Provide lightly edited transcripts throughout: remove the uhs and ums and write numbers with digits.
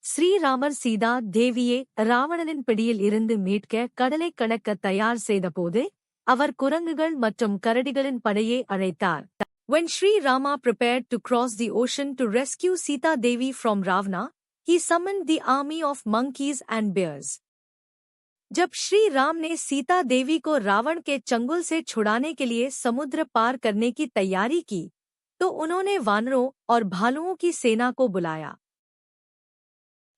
ஸ்ரீராமர் சீதா தேவியை ராவணனின் பிடியில் இருந்து மீட்க கடலை கடக்க தயார் செய்தபோது அவர் குரங்குகள் மற்றும் கரடிகளின் படையை அழைத்தார். When Sri Rama prepared to cross the ocean to rescue Sita Devi from Ravana, he summoned the army of monkeys and bears. जब श्री राम ने सीता देवी को रावण के चंगुल से छुड़ाने के लिए समुद्र पार करने की तैयारी की, तो उन्होंने वानरों और भालुओं की सेना को बुलाया.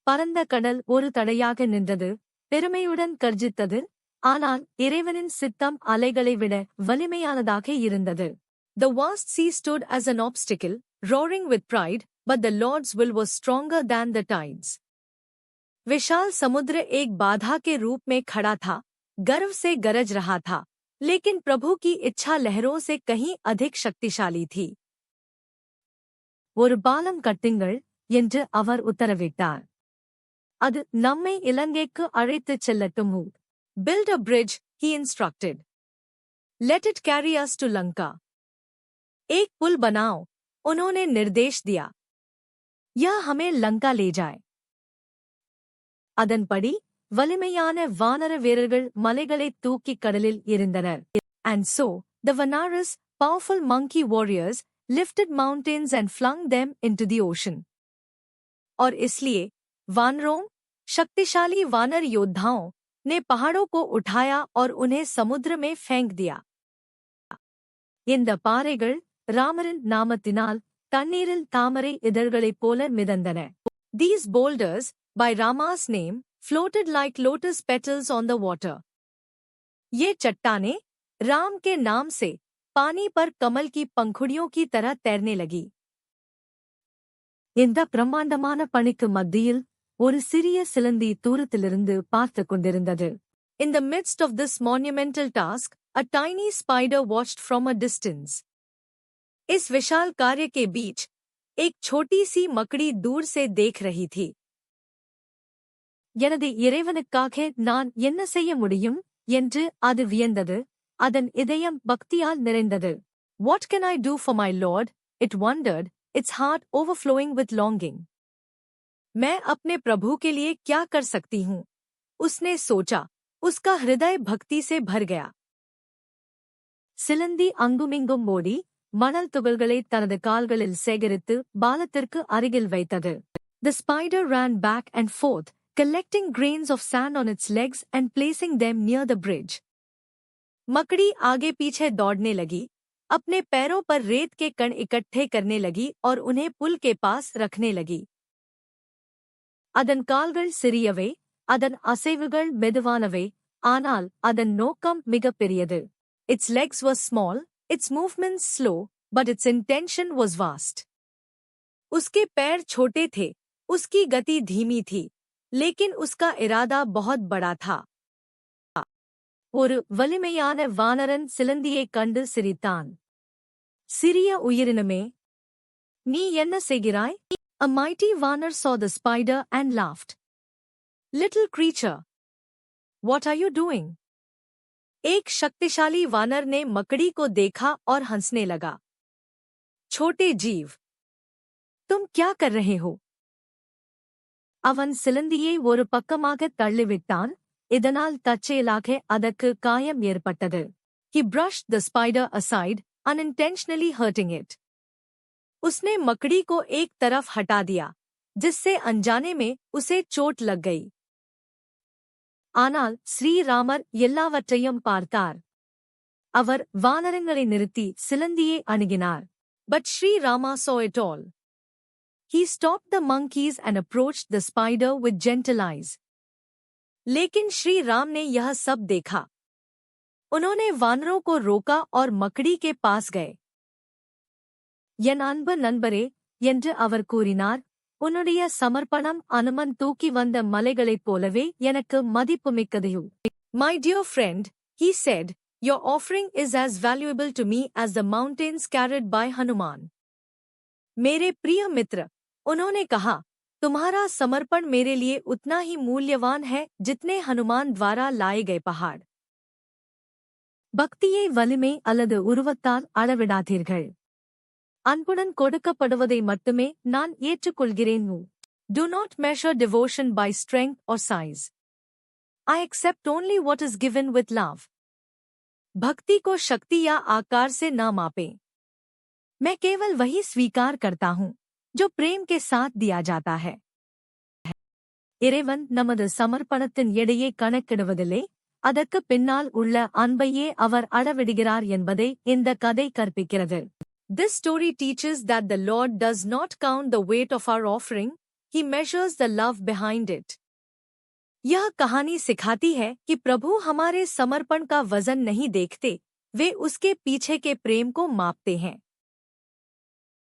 பரந்த கடல் ஒரு தடையாக நின்றது, பெருமையுடன் கர்ஜித்தது. ஆனால் இறைவனின் சித்தம் அலைகளை விட வலிமையானதாக இருந்தது. The vast sea stood as an obstacle, roaring with pride, but the Lord's will was stronger than the tides. विशाल समुद्र एक बाधा के रूप में खड़ा था, गर्व से गरज रहा था, लेकिन प्रभु की इच्छा लहरों से कहीं अधिक शक्तिशाली थी. ஒரு பாலம் கட்டுங்கள் என்று அவர் உத்தரவிட்டார். அது நம்மை இலங்கைக்கு அழைத்துச் செல்லட்டும். Build a bridge, he instructed. Let it carry us to Lanka. एक पुल बनाओ, उन्होंने निर्देश दिया. यह हमें लंका ले जाए. அதன்படி வலிமையான வானர வீரர்கள் மலைகளை தூக்கி கடலில் எறிந்தனர். And so, the Vanaras, powerful monkey warriors, lifted mountains and flung them into the ocean. और इसलिए वानरों, शक्तिशाली वानर योद्धाओं ने पहाड़ों को उठाया और उन्हें समुद्र में फेंक दिया. இந்த பாறைகள் ராமரின் நாமத்தினால் தண்ணீரில் தாமரை இதழ்களைப் போல மிதந்தன. These boulders, by Rama's name, floated like lotus petals on the water. ये चट्टानें राम के नाम से पानी पर कमल की पंखुड़ियों की तरह तैरने लगी. இந்த பிரம்மாண்டமான பணிக்கு மத்தியில் ஒரு சிறிய சிலந்தி தூரத்திலிருந்து பார்த்து கொண்டிருந்தது. In the midst of this monumental task, a tiny spider watched from a distance. इस विशाल कार्य के बीच एक छोटी सी मकड़ी दूर से देख रही थी. எனது இறைவனுக்காக நான் என்ன செய்ய முடியும் என்று அது வியந்தது. அதன் இதயம் பக்தியால் நிறைந்தது. What can I do for my Lord? It wondered, its heart overflowing with longing. मैं अपने प्रभु के लिए क्या कर सकती हूँ? उसने सोचा. उसका हृदय भक्ति से भर गया. சிலந்தி அங்குமிங்கும் ஓடி மணல் துகள்களை தனது கால்களில் சேகரித்து பாலத்திற்கு அருகில் வைத்தது. The spider ran back and forth, collecting grains of sand on its legs and placing them near the bridge. मकड़ी आगे पीछे दौड़ने लगी, अपने पैरों पर रेत के कण इकट्ठे करने लगी और उन्हें पुल के पास रखने लगी. அதன் கால்கள் சிறியவை, அதன் அசைவுகள் மெதுவானவை, ஆனால் அதன் நோக்கம் மிகப்பெரியது. Its legs were small, its movements slow, but its intention was vast. उसके पैर छोटे थे, उसकी गति धीमी थी, लेकिन उसका इरादा बहुत बड़ा था. ஒரு வலிமையான வானரன் சிலந்தியைக் கண்டு சிரித்தான். சிறிய உயிரினமே, நீ என்ன செய்கிறாய்? A mighty vanar saw the spider and laughed. Little creature, what are you doing? एक शक्तिशाली वानर ने मकड़ी को देखा और हंसने लगा. छोटे जीव, तुम क्या कर रहे हो? அவன் சிலந்தியை ஒரு பக்கமாக தள்ளிவிட்டான். இதனால் தற்செயலாக அதற்கு காயம் ஏற்பட்டது. He brushed the spider aside, unintentionally hurting it. उसने मकड़ी को एक तरफ हटा दिया, जिससे अनजाने में उसे चोट लग गई. ஆனால் ஸ்ரீராமர் எல்லாவற்றையும் பார்த்தார். அவர் வானரங்களை நிறுத்தி சிலந்தியை அணுகினார். But Sri Rama saw it all. He stopped the monkeys and approached the spider with gentle eyes. लेकिन श्री राम ने यह सब देखा. उन्होंने वानरों को रोका और मकड़ी के पास गए. என் அன்பு நண்பரே என்று அவர் கூறினார், உன்னுடைய சமர்ப்பணம் அனுமன் தூக்கி வந்த மலைகளைப் போலவே எனக்கு மதிப்புமிக்கதையு. My dear friend, he said, your offering is as valuable to me as the mountains carried by Hanuman. मेरे प्रिय मित्र, उन्होंने कहा, तुम्हारा समर्पण मेरे लिए उतना ही मूल्यवान है जितने हनुमान द्वारा लाए गए पहाड़. பக்தியை வலிமை அல்லது உருவத்தால் அளவிடாதீர்கள். அன்புடன் கொடுக்கப்படுவதை மட்டுமே நான் ஏற்றுக்கொள்கிறேன். Do not measure devotion by strength or size. I accept only what is given with love. भक्ति को शक्ति या आकार से न मापें। मैं केवल वही स्वीकार करता हूँ जो प्रेम के साथ दिया जाता है। இறைவன் நமது சமர்ப்பணத்தின் எடையை கணக்கிடுவதில்லை, அதற்கு பின்னால் உள்ள அன்பையே அவர் அளவிடுகிறார் என்பதை இந்த கதை கற்பிக்கிறது. This story teaches that the Lord does not count the weight of our offering, He measures the love behind it. यह कहानी सिखाती है कि प्रभु हमारे समर्पण का वजन नहीं देखते, वे उसके पीछे के प्रेम को मापते हैं।